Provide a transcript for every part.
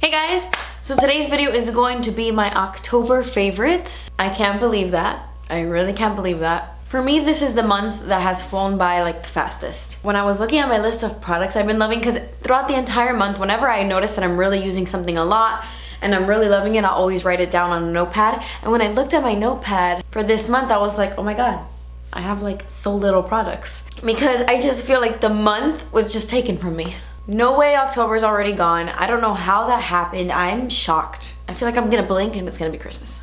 Hey guys, so today's video is going to be my October favorites. I can't believe that. I really can't believe that. For me, this is the month that has flown by like the fastest. When I was looking at my list of products I've been loving, because throughout the entire month, whenever I notice that I'm really using something a lot and I'm really loving it, I'll always write it down on a notepad. And when I looked at my notepad for this month, I was like, oh my god, I have like so little products. Because I just feel like the month was just taken from me. No way October's already gone. I don't know how that happened. I'm shocked. I feel like I'm gonna blink and it's gonna be Christmas.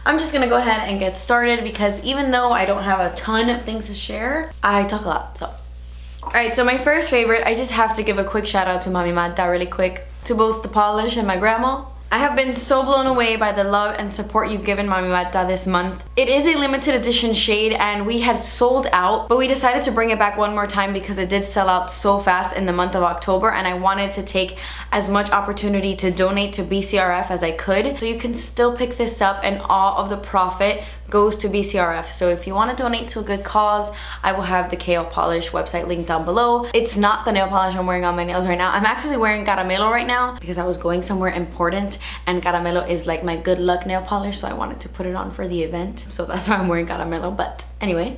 I'm just gonna go ahead and get started because even though I don't have a ton of things to share, I talk a lot, so. Alright, so my first favorite, I just have to give a quick shout out to Mami Mata really quick. To both the polish and my grandma. I have been so blown away by the love and support you've given Mami Mata this month. It is a limited edition shade and we had sold out, but we decided to bring it back one more time because it did sell out so fast in the month of October and I wanted to take as much opportunity to donate to BCRF as I could. So you can still pick this up and all of the profit goes to BCRF. So if you want to donate to a good cause, I will have the nail polish website linked down below. It's not the nail polish I'm wearing on my nails right now. I'm actually wearing Caramello right now because I was going somewhere important and Caramello is like my good luck nail polish, so I wanted to put it on for the event. So that's why I'm wearing Caramello, but anyway.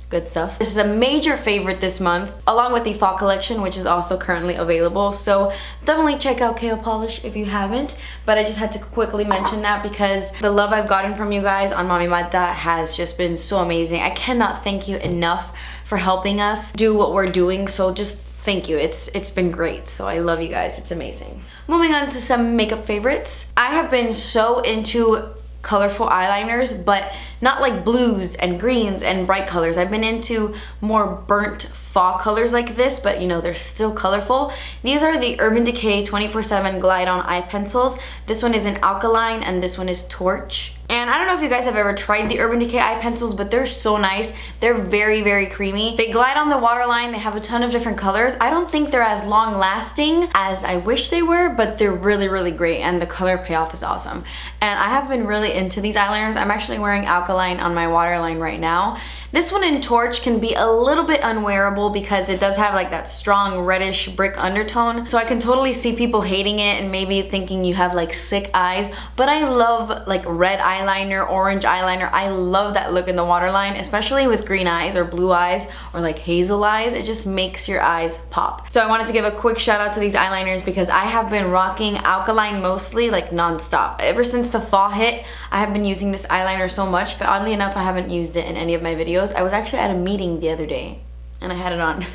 Good stuff. This is a major favorite this month, along with the fall collection, which is also currently available. So definitely check out nail polish if you haven't. But I just had to quickly mention that because the love I've gotten from you guys on Mami Mata has just been so amazing. I cannot thank you enough for helping us do what we're doing. So just thank you. It's been great. So I love you guys. It's amazing. Moving on to some makeup favorites. I have been so into colorful eyeliners, but not like blues and greens and bright colors. I've been into more burnt fall colors like this, but you know, they're still colorful. These are the Urban Decay 24/7 Glide On Eye Pencils. This one is in Alkaline and this one is Torch. And I don't know if you guys have ever tried the Urban Decay eye pencils, but they're so nice. They're very, very creamy. They glide on the waterline. They have a ton of different colors. I don't think they're as long lasting as I wish they were, but they're really, really great. And the color payoff is awesome. And I have been really into these eyeliners. I'm actually wearing Alkaline on my waterline right now. This one in Torch can be a little bit unwearable because it does have like that strong reddish brick undertone. So I can totally see people hating it and maybe thinking you have like sick eyes. But I love like red eyeliner, orange eyeliner. I love that look in the waterline, especially with green eyes or blue eyes or like hazel eyes. It just makes your eyes pop. So I wanted to give a quick shout out to these eyeliners because I have been rocking Alkaline mostly like non-stop. Ever since the fall hit, I have been using this eyeliner so much, but oddly enough, I haven't used it in any of my videos. I was actually at a meeting the other day and I had it on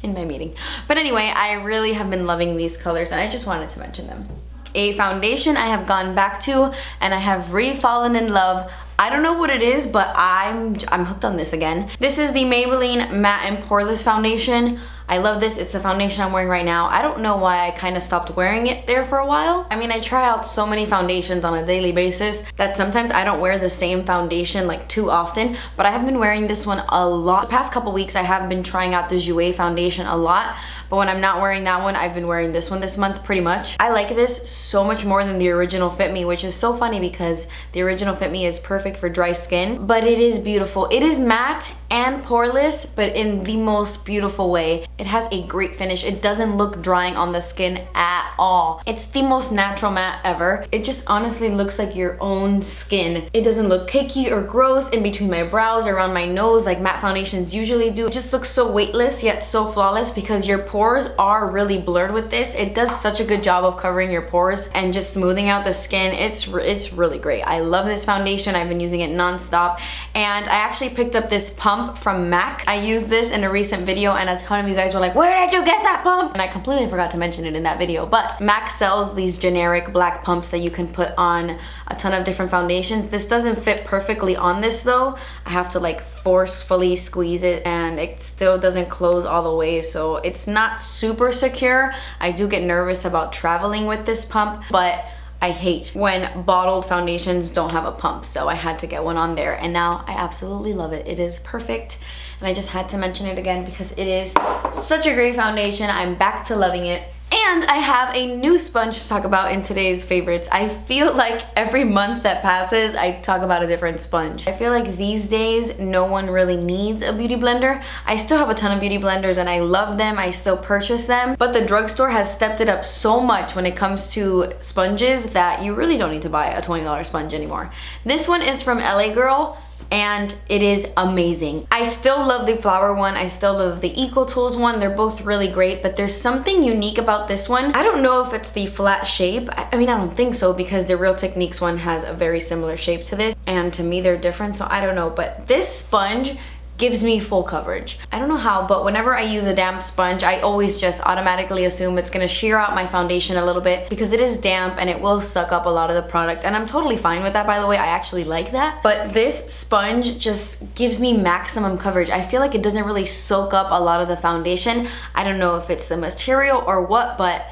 in my meeting. But anyway, I really have been loving these colors and I just wanted to mention them. A foundation I have gone back to and I have re-fallen in love. I don't know what it is, but I'm hooked on this again. This is the Maybelline Matte and Poreless Foundation. I love this. It's the foundation I'm wearing right now. I don't know why I kind of stopped wearing it there for a while. I mean, I try out so many foundations on a daily basis that sometimes I don't wear the same foundation like too often, but I have been wearing this one a lot. The past couple weeks, I have been trying out the Jouer foundation a lot, but when I'm not wearing that one, I've been wearing this one this month pretty much. I like this so much more than the original Fit Me, which is so funny because the original Fit Me is perfect for dry skin, but it is beautiful. It is matte and poreless, but in the most beautiful way. It has a great finish. It doesn't look drying on the skin at all. It's the most natural matte ever. It just honestly looks like your own skin. It doesn't look cakey or gross in between my brows or around my nose like matte foundations usually do. It just looks so weightless yet so flawless because your pores are really blurred with this. It does such a good job of covering your pores and just smoothing out the skin. It's really great. I love this foundation. I've been using it non-stop and I actually picked up this pump from MAC. I used this in a recent video and a ton of you guys were like, where did you get that pump? And I completely forgot to mention it in that video, but MAC sells these generic black pumps that you can put on a ton of different foundations. This doesn't fit perfectly on this though. I have to like forcefully squeeze it and it still doesn't close all the way, so it's not super secure. I do get nervous about traveling with this pump, but I hate when bottled foundations don't have a pump, so I had to get one on there and now I absolutely love it. It is perfect and I just had to mention it again because it is such a great foundation. I'm back to loving it And I have a new sponge to talk about in today's favorites. I feel like every month that passes, I talk about a different sponge. I feel like these days, no one really needs a beauty blender. I still have a ton of beauty blenders and I love them. I still purchase them. But the drugstore has stepped it up so much when it comes to sponges that you really don't need to buy a $20 sponge anymore. This one is from LA Girl, and it is amazing. I still love the flower one. I still love the Ecotools one. They're both really great, but there's something unique about this one. I don't know if it's the flat shape. I mean, I don't think so because the Real Techniques one has a very similar shape to this, and to me they're different, so I don't know. But this sponge gives me full coverage. I don't know how, but whenever I use a damp sponge, I always just automatically assume it's gonna shear out my foundation a little bit because it is damp and it will suck up a lot of the product, and I'm totally fine with that, by the way. I actually like that. But this sponge just gives me maximum coverage. I feel like it doesn't really soak up a lot of the foundation. I don't know if it's the material or what, but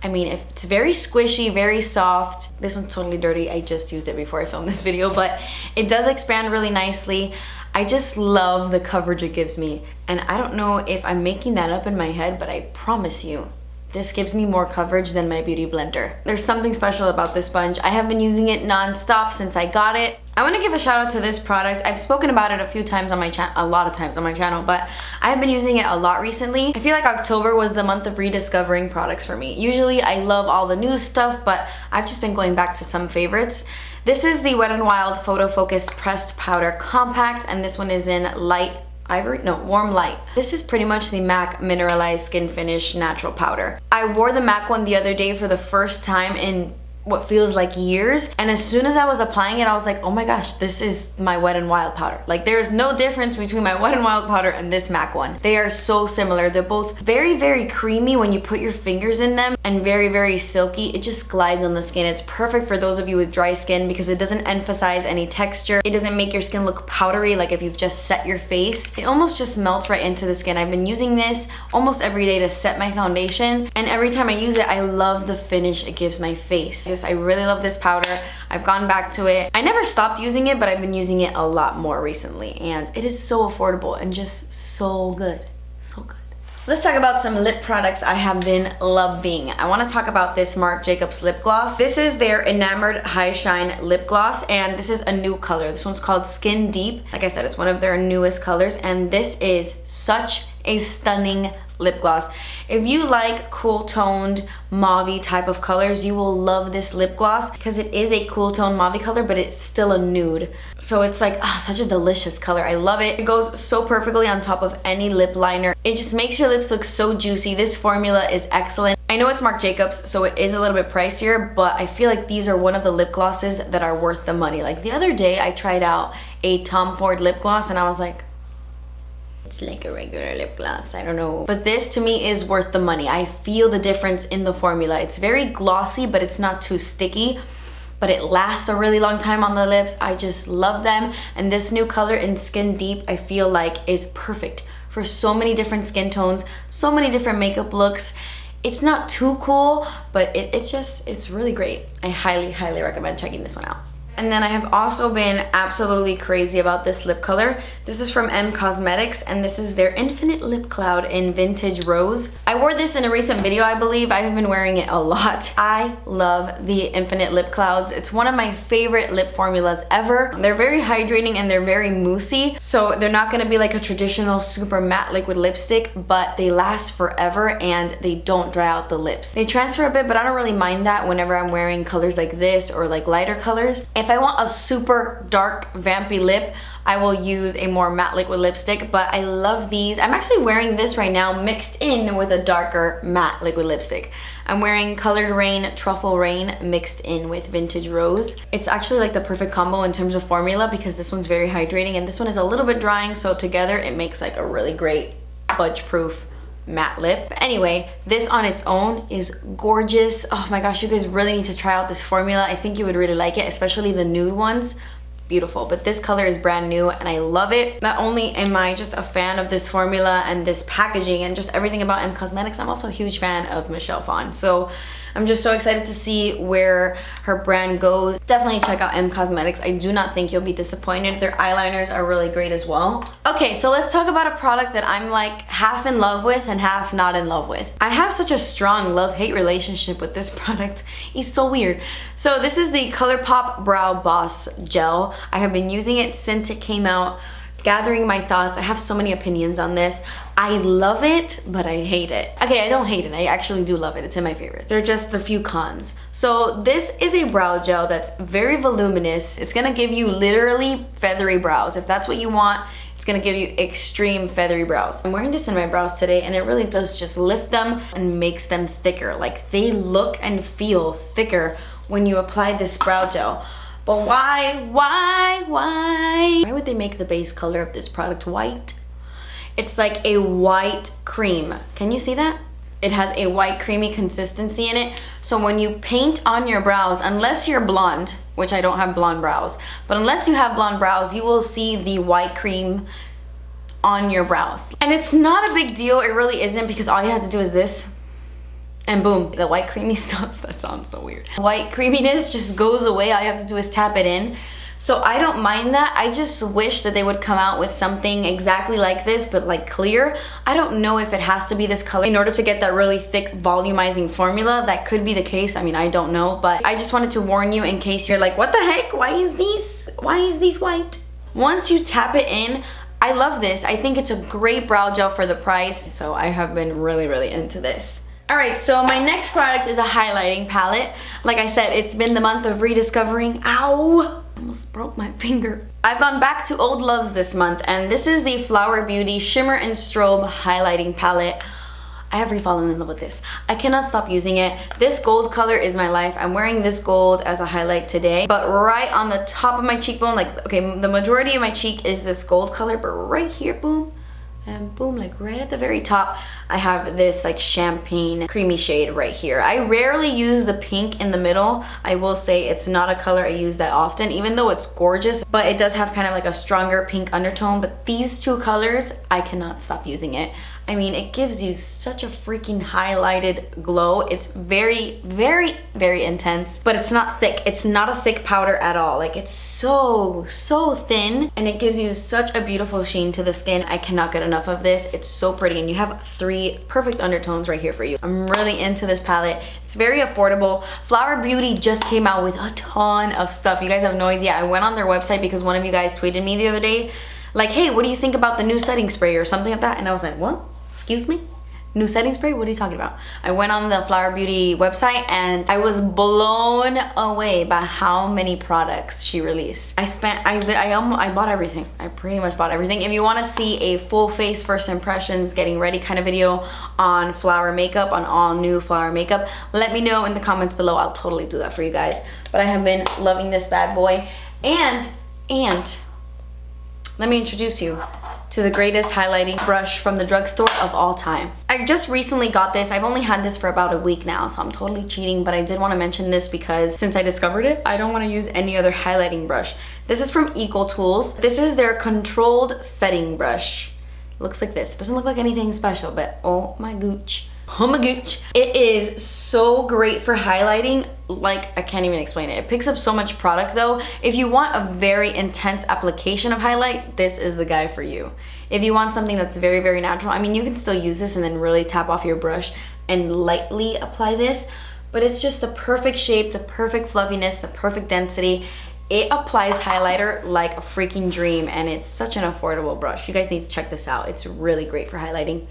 I mean, it's very squishy, very soft. This one's totally dirty. I just used it before I filmed this video, but it does expand really nicely. I just love the coverage it gives me. And I don't know if I'm making that up in my head, but I promise you, this gives me more coverage than my beauty blender. There's something special about this sponge. I have been using it non-stop since I got it. I want to give a shout out to this product. I've spoken about it a few times on my channel, a lot of times on my channel, but I have been using it a lot recently. I feel like October was the month of rediscovering products for me. Usually I love all the new stuff, but I've just been going back to some favorites. This is the Wet n Wild Photo Focus Pressed Powder Compact, and this one is in warm light. This is pretty much the MAC Mineralized Skin Finish Natural Powder. I wore the MAC one the other day for the first time in what feels like years, and as soon as I was applying it, I was like, oh my gosh, this is my Wet n Wild powder. Like, there's no difference between my Wet n Wild powder and this MAC one. They are so similar. They're both very, very creamy when you put your fingers in them, and very, very silky. It just glides on the skin. It's perfect for those of you with dry skin because it doesn't emphasize any texture. It doesn't make your skin look powdery like if you've just set your face. It almost just melts right into the skin. I've been using this almost every day to set my foundation, and every time I use it, I love the finish it gives my face. I really love this powder. I've gone back to it. I never stopped using it, but I've been using it a lot more recently, and it is so affordable and just so good. So good. Let's talk about some lip products I have been loving. I want to talk about this Marc Jacobs lip gloss. This is their Enamored High Shine lip gloss, and this is a new color. This one's called Skin Deep. Like I said, it's one of their newest colors, and this is such a stunning lip gloss. If you like cool toned mauve type of colors, you will love this lip gloss because it is a cool toned mauve color, but it's still a nude. So it's like such a delicious color. I love it. It goes so perfectly on top of any lip liner. It just makes your lips look so juicy. This formula is excellent. I know it's Marc Jacobs, so it is a little bit pricier, but I feel like these are one of the lip glosses that are worth the money. Like the other day, I tried out a Tom Ford lip gloss and I was like, it's like a regular lip gloss, I don't know. But this to me is worth the money. I feel the difference in the formula. It's very glossy, but it's not too sticky. But it lasts a really long time on the lips. I just love them. And this new color in Skin Deep, I feel like is perfect for so many different skin tones, so many different makeup looks. It's not too cool, but it's really great. I highly, highly recommend checking this one out. And then I have also been absolutely crazy about this lip color. This is from M Cosmetics, and this is their Infinite Lip Cloud in Vintage Rose. I wore this in a recent video, I believe. I've been wearing it a lot. I love the Infinite Lip Clouds. It's one of my favorite lip formulas ever. They're very hydrating and they're very moussey, so they're not gonna be like a traditional super matte liquid lipstick, but they last forever and they don't dry out the lips. They transfer a bit, but I don't really mind that whenever I'm wearing colors like this or like lighter colors. If I want a super dark vampy lip, I will use a more matte liquid lipstick, but I love these. I'm actually wearing this right now mixed in with a darker matte liquid lipstick. I'm wearing Colored Rain Truffle Rain mixed in with Vintage Rose. It's actually like the perfect combo in terms of formula because this one's very hydrating and this one is a little bit drying, so together it makes like a really great budge proof matte lip. But anyway, this on its own is gorgeous. Oh my gosh, you guys really need to try out this formula. I think you would really like it, especially the nude ones. Beautiful. But this color is brand new and I love it. Not only am I just a fan of this formula and this packaging and just everything about M Cosmetics, I'm also a huge fan of Michelle Phan. So I'm just so excited to see where her brand goes. Definitely check out M Cosmetics. I do not think you'll be disappointed. Their eyeliners are really great as well. Okay, so let's talk about a product that I'm like half in love with and half not in love with. I have such a strong love-hate relationship with this product. It's so weird. So this is the Colourpop Brow Boss Gel. I have been using it since it came out, gathering my thoughts. I have so many opinions on this. I love it, but I hate it. Okay, I don't hate it. I actually do love it. It's in my favorite. There are just a few cons. So this is a brow gel that's very voluminous. It's gonna give you literally feathery brows. If that's what you want, it's gonna give you extreme feathery brows. I'm wearing this in my brows today and it really does just lift them and makes them thicker. Like they look and feel thicker when you apply this brow gel. But why would they make the base color of this product white? It's like a white cream. Can you see that? It has a white creamy consistency in it. So when you paint on your brows, unless you're blonde, which I don't have blonde brows, but unless you have blonde brows, you will see the white cream on your brows. And it's not a big deal, it really isn't, because all you have to do is this, and boom, the white creamy stuff, that sounds so weird. White creaminess just goes away, all you have to do is tap it in. So I don't mind that. I just wish that they would come out with something exactly like this, but like clear. I don't know if it has to be this color in order to get that really thick volumizing formula. That could be the case. I mean, I don't know, but I just wanted to warn you in case you're like, what the heck? Why is these white? Once you tap it in, I love this. I think it's a great brow gel for the price. So I have been really into this. Alright, so my next product is a highlighting palette. Like I said, it's been the month of rediscovering. Ow! Almost broke my finger. I've gone back to old loves this month, and this is the Flower Beauty Shimmer and Strobe highlighting palette. I have re-fallen in love with this. I cannot stop using it. This gold color is my life. I'm wearing this gold as a highlight today, but right on the top of my cheekbone, like, okay, the majority of my cheek is this gold color, but right here, boom, and boom, like right at the very top, I have this like champagne creamy shade right here. I rarely use the pink in the middle. I will say it's not a color I use that often, even though it's gorgeous, but it does have kind of like a stronger pink undertone. But these two colors, I cannot stop using it. I mean, it gives you such a freaking highlighted glow. It's very intense, but it's not thick. It's not a thick powder at all. Like, it's so thin, and it gives you such a beautiful sheen to the skin. I cannot get enough of this. It's so pretty, and you have 3 perfect undertones right here for you. I'm really into this palette. It's very affordable. Flower Beauty just came out with a ton of stuff. You guys have no idea. I went on their website because one of you guys tweeted me the other day, like, hey, what do you think about the new setting spray or something like that? And I was like, what? Excuse me? New setting spray? What are you talking about? I went on the Flower Beauty website and I was blown away by how many products she released. I bought everything. I pretty much bought everything. If you want to see a full face first impressions, getting ready kind of video on flower makeup, on all new flower makeup, let me know in the comments below. I'll totally do that for you guys. But I have been loving this bad boy. And let me introduce you to the greatest highlighting brush from the drugstore of all time. I just recently got this. I've only had this for about a week now, so I'm totally cheating, but I did want to mention this because since I discovered it, I don't want to use any other highlighting brush. This is from Ecotools. This is their controlled setting brush. It looks like this. It doesn't look like anything special, but oh my gooch. Oh my gooch. It is so great for highlighting, like I can't even explain it. It picks up so much product though. If you want a very intense application of highlight, this is the guy for you. If you want something that's very natural, I mean, you can still use this and then really tap off your brush and lightly apply this, but it's just the perfect shape, the perfect fluffiness, the perfect density. It applies highlighter like a freaking dream, and it's such an affordable brush. You guys need to check this out. It's really great for highlighting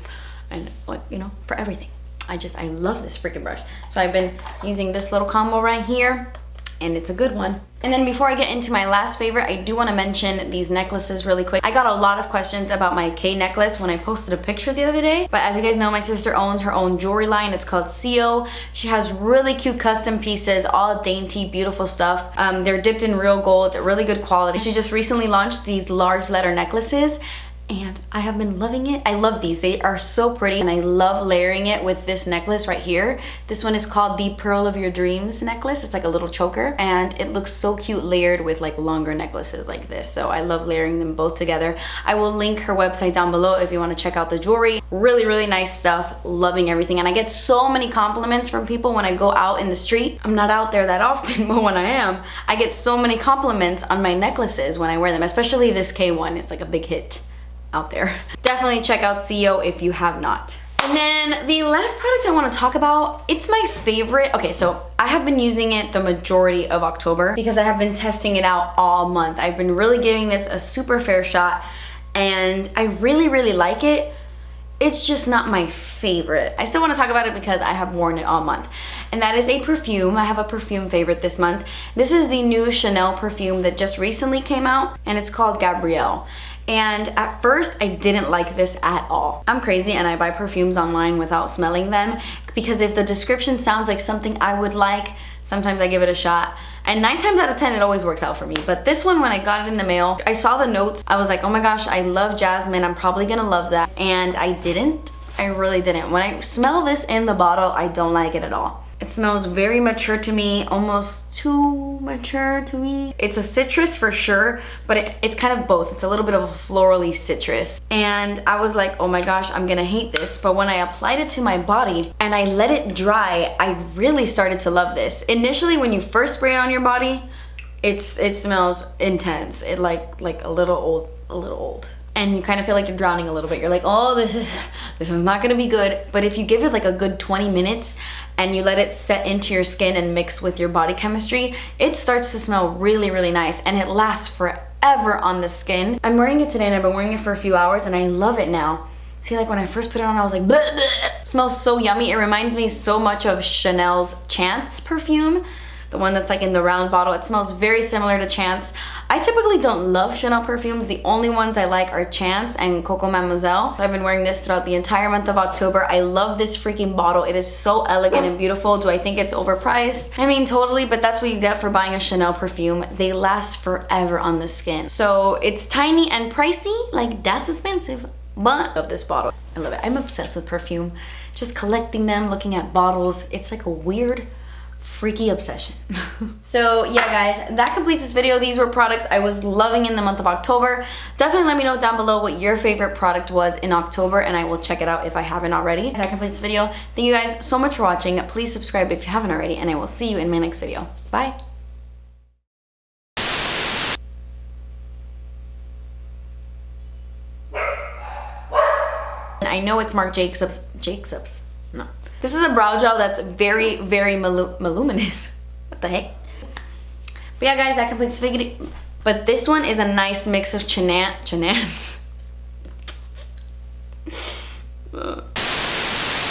and, like, you know, for everything. I love this freaking brush. So I've been using this little combo right here, and it's a good one. And then before I get into my last favorite, I do want to mention these necklaces really quick. I got a lot of questions about my K necklace when I posted a picture the other day. But as you guys know, my sister owns her own jewelry line. It's called CO. She has really cute custom pieces, all dainty, beautiful stuff. They're dipped in real gold, really good quality. She just recently launched these large letter necklaces. and I have been loving it. I love these. They are so pretty, and I love layering it with this necklace right here. This one is called the Pearl of Your Dreams necklace. It's like a little choker, and it looks so cute layered with like longer necklaces like this. So I love layering them both together. I will link her website down below if you want to check out the jewelry. Really, really nice stuff. Loving everything. And I get so many compliments from people when I go out in the street. I'm not out there that often, but when I am, I get so many compliments on my necklaces when I wear them, especially this K one. It's like a big hit out there. Definitely check out CEO if you have not. And then the last product I want to talk about, it's my favorite. Okay, so I have been using it the majority of October because I have been testing it out all month. I've been really giving this a super fair shot, and I really, really like it. It's just not my favorite. I still want to talk about it because I have worn it all month. And that is a perfume. I have a perfume favorite this month. This is the new Chanel perfume that just recently came out, and it's called Gabrielle. And at first, I didn't like this at all. I'm crazy and I buy perfumes online without smelling them, because if the description sounds like something I would like, sometimes I give it a shot. And 9 times out of 10, it always works out for me. But this one, when I got it in the mail, I saw the notes. I was like, oh my gosh, I love jasmine. I'm probably gonna love that. And I didn't. I really didn't. When I smell this in the bottle, I don't like it at all. It smells very mature to me, almost too mature to me. It's a citrus for sure, but it's kind of both. It's a little bit of a florally citrus. And I was like, oh my gosh, I'm gonna hate this. But when I applied it to my body and I let it dry, I really started to love this. Initially, when you first spray it on your body, it smells intense. It like a little old. And you kind of feel like you're drowning a little bit. You're like, oh, this is not gonna be good. But if you give it like a good 20 minutes and you let it set into your skin and mix with your body chemistry, it starts to smell really, really nice, and it lasts forever on the skin. I'm wearing it today and I've been wearing it for a few hours and I love it now. See, like when I first put it on, I was like, bleh, bleh. It smells so yummy. It reminds me so much of Chanel's Chance perfume, the one that's like in the round bottle. It smells very similar to Chance. I typically don't love Chanel perfumes. The only ones I like are Chance and Coco Mademoiselle. I've been wearing this throughout the entire month of October. I love this freaking bottle. It is so elegant and beautiful. Do I think it's overpriced? I mean, totally, but that's what you get for buying a Chanel perfume. They last forever on the skin. So it's tiny and pricey, like that's expensive, but of this bottle. I love it. I'm obsessed with perfume. Just collecting them, looking at bottles. It's like a weird, freaky obsession. So yeah guys, that completes this video. These were products I was loving in the month of October. Definitely let me know down below what your favorite product was in October, and I will check it out if I haven't already. That completes this video. Thank you guys so much for watching. Please subscribe if you haven't already, and I will see you in my next video. Bye. I know it's Marc Jacobs. No. This is a brow gel that's very, very voluminous. What the heck? But yeah, guys, that completes the video. But this one is a nice mix of Chanance.